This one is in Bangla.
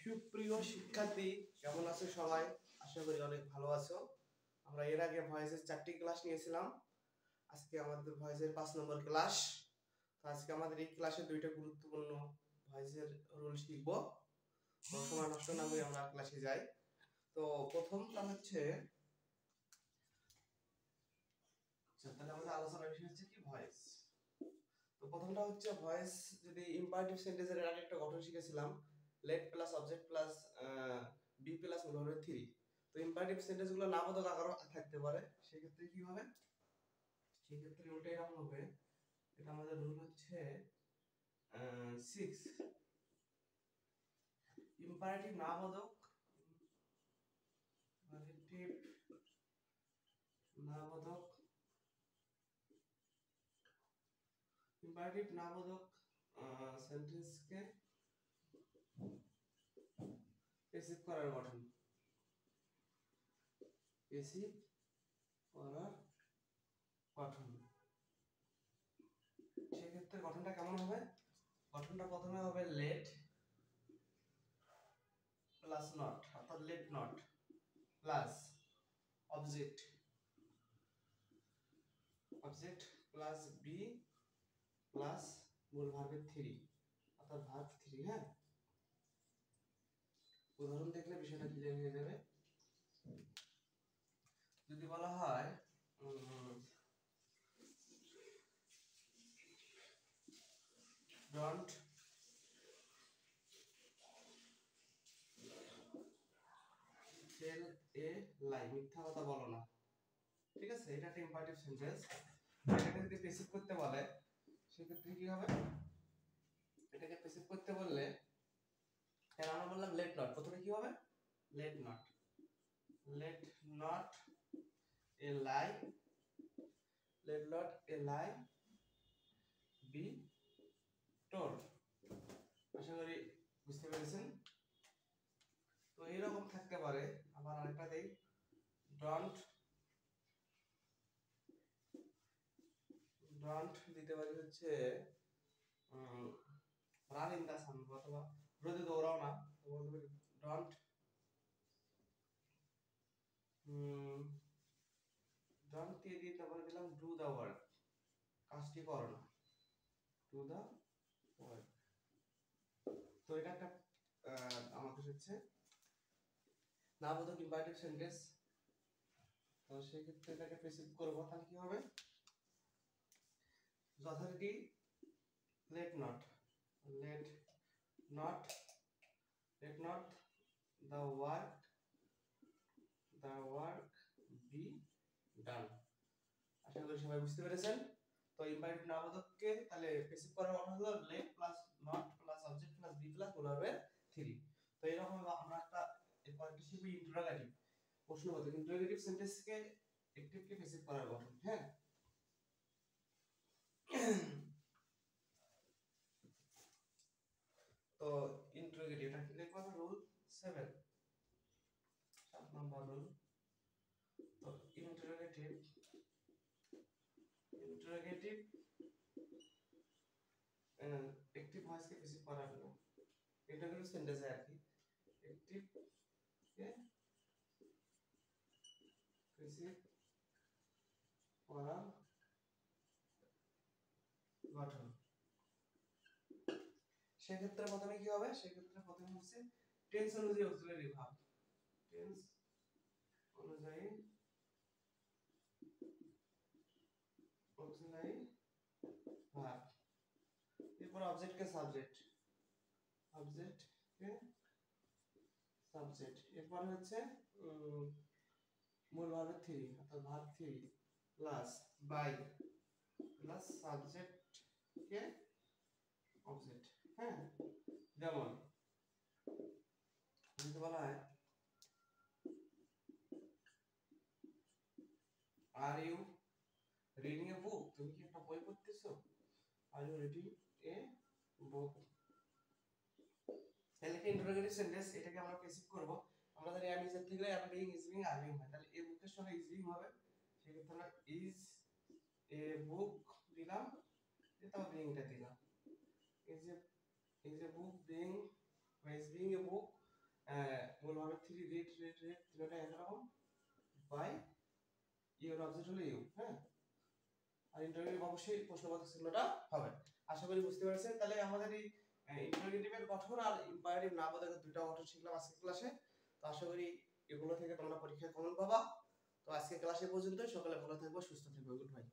সুপ্রিয় শিক্ষার্থী, কেমন আছো সবাই? আশা করি অনেক ভালো আছো। আমরা এর আগে ভয়েসের 4টি ক্লাস নিয়েছিলাম। আজকে আমাদের ভয়েসের 5 নম্বর ক্লাস। তো আজকে আমাদের এই ক্লাসে দুইটা গুরুত্বপূর্ণ ভয়েসের রুল শিখব। তো সময় নষ্ট না করে আমরা ক্লাসে যাই। তো প্রথমটা হচ্ছে, তাহলে আমাদের আলোচনার বিষয় হচ্ছে কি ভয়েস। তো প্রথমটা হচ্ছে ভয়েস, যদি ইম্পারেটিভ সেন্টেন্সের আগে একটা গঠন শিখেছিলাম, let plus object plus be plus মূলধনের 3। তো ইম্পারেটিভ সেন্টেন্স গুলো নামবোধক আকারও থাকতে পারে। সেক্ষেত্রে কি হবে? সেক্ষেত্রে ওটা এরকম হবে। এটা আমাদের রুল হচ্ছে 6। ইম্পারেটিভ নামবোধক ইম্পারেটিভ নামবোধক সেন্টেন্সকে পেসিভ করার গঠন। পেসিভ করার গঠন। সেক্ষেত্রে গঠনটা কেমন হবে? গঠনটা প্রথমে হবে লেট প্লাস নট, অর্থাৎ let not plus object plus be plus মূল ভার্বের 3, অর্থাৎ ভার্ব 3। হ্যাঁ, উদাহরণ দেখলে বিষয়টা ক্লিয়ার হয়ে যাবে। যদি বলা হয় ডোন্ট টেল এ লাই, মিথ্যা কথা বলো না। ঠিক আছে, এটা একটা ইম্পারেটিভ সেন্টেন্স। এটাকে যদি পেসিভ করতে বলে সেক্ষেত্রে কি হবে? এটাকে পেসিভ করতে বললে আমরা বললাম লেট নট, প্রথমে কি হবে? Let not a lie, be told. আশা করি বুঝতে পেরেছেন। তো এইরকম থাকতে পারে। আবার আরেকটা দেই, ডোন্ট দিতে পারি হচ্ছে রান ইন দা সান, অথবা রোদে দৌড়াও না। তো বলতে পারি ডোন্ট দিয়ে দিয়ে তারপরে দিলাম ডু দা ওয়ার্ক, কাজটি করো না, ডু দা ওয়ার্ক। তো এটা একটা আমাদের হচ্ছে নামবোধক ইম্পারেটিভ সেন্টেন্স। তো সেক্ষেত্রে এটাকে পেসিভ করবো, তাহলে কি হবে? যথারীতি let not the work be done। আশা করি সবাই বুঝতে পেরেছেন। তো ইম্পারেটিভ নামবোধককে তাহলে পেসিভ করার অর্থ হলো let plus not plus object plus be plus মূলভার্বের 3। তো এরকম আমরা একটা এরপর একটা শিখব ইন্টারোগেটিভ, প্রশ্নবোধক। ইন্টারোগেটিভ সেন্টেন্সকে অ্যাকটিভকে পেসিভ করার গঠন। হ্যাঁ, তো ইন্টারোগেটিভ এটা লিখব আমরা রুল 7 নম্বর রুল। তো ইন্টারোগেটিভ অ্যাকটিভ ভয়েসকে পেসিভ করার জন্য ইন্টারোগেটিভ সেন্টেন্সে আর কি অ্যাকটিভ কে পেসিভ করার গঠন। সেক্ষেত্রে প্রথমে কি হবে? সেক্ষেত্রে প্রথমে হচ্ছে টেন্স অনুযায়ী অক্সিলারি ভার্ব, টেন্স অনুযায়ী অক্সিলারি ভার্ব, এরপর অবজেক্ট কে সাবজেক্ট, এরপর হচ্ছে মূল ভার্বের 3, অর্থাৎ verb 3 plus by plus subject কে অবজেক্ট। হ্যাঁ, যেমন যদি বলা হয় আর ইউ রিডিং এ বুক, তুমি কি একটা বই পড়তেছো? আর ইউ রিডিং এ বুক, তাহলে কি ইন্টারোগেটিভ সেন্টেন্স, এটাকে আমরা পেসিভ করব। আমরা জানি এম ইজ এর থেকে am being is being are being হয়, তাহলে এই বুকের সঙ্গে ইজ বিং হবে। সেক্ষেত্রে আমরা ইজ এ বুক দিলাম, এটা বিংটা দিলাম। Is a book being, is being a book বলবো আমি 3 রিড তিনটা একরকম বাই ইউর অবজেক্ট হলো ইউ, হ্যাঁ, আর ইন্টারোগেটিভ অবশ্যই প্রশ্নবোধক চিহ্নটা হবে। আশা করি বুঝতে পেরেছেন। তাহলে আমাদের এই ইন্টারোগেটিভের গঠন আর ইম্পারেটিভ না বোধক দুটো গঠন শিখলাম আজকে ক্লাসে। তো আশা করি এগুলো থেকে তোমরা পরীক্ষায় কমন পাবা। তো আজকে ক্লাসে পর্যন্ত, সকলে ভালো থাকবো, সুস্থ থাকবো, গুড বাই।